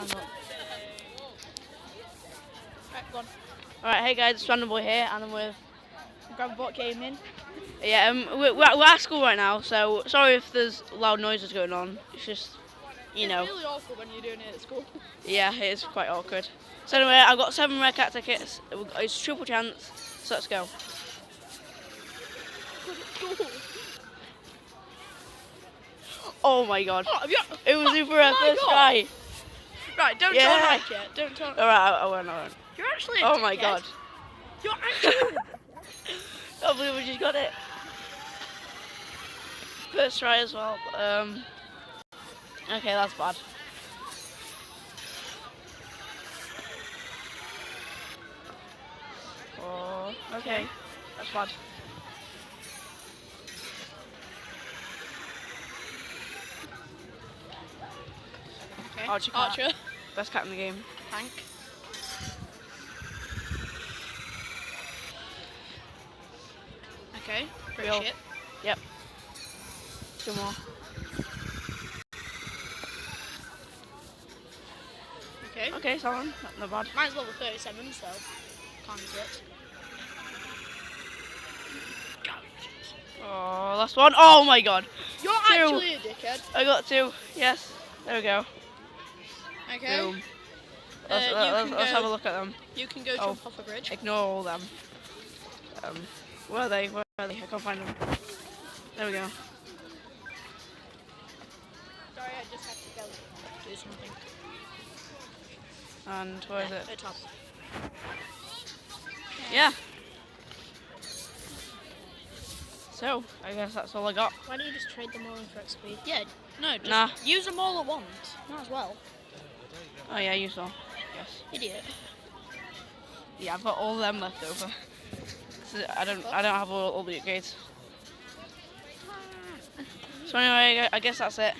hang on. Right, go on. Alright, hey guys, it's Random Boy here, and I'm with... Grandbot Gaming. Yeah, we're at school right now, so sorry if there's loud noises going on. It's just, you know. It's really awkward when you're doing it at school. Yeah, it is quite awkward. So anyway, I've got 7 red cat tickets. It's triple chance, so let's go. Oh my god. Oh, It was Uber at first try. Right, don't tell like it. Don't tell. Alright, I won't. You're actually a Oh my dickhead. god. You're actually I can't believe we just got it. First try as well. Okay, that's bad. Oh, okay. That's bad. Okay. Archer. Best cat in the game. Tank. Okay. Pretty Real. shit. Yep. 2 more. Okay. Okay, someone. Not bad. Mine's level 37, so can't use it. Oh, last one. Oh my god. You're 2. actually a dickhead. I got 2. Yes. There we go. Okay. Boom. Let's have a look at them. You can go jump off a bridge. Ignore all them. Where are they? I can't find them. There we go. Sorry, I just had to go do something. And where is it? At top. Yeah. So, I guess that's all I got. Why don't you just trade them all in for XP? Yeah, no, just Nah. use them all at once. Might as well. Oh yeah, you saw. Yes. Idiot. Yeah, I've got all them left over. So I don't have all the upgrades. So anyway, I guess that's it.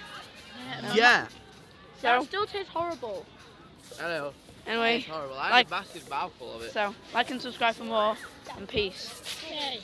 Yeah. That So still tastes horrible. Hello. anyway, It's horrible. I like- had a massive mouthful of it. so like and subscribe for more, and peace. Yay.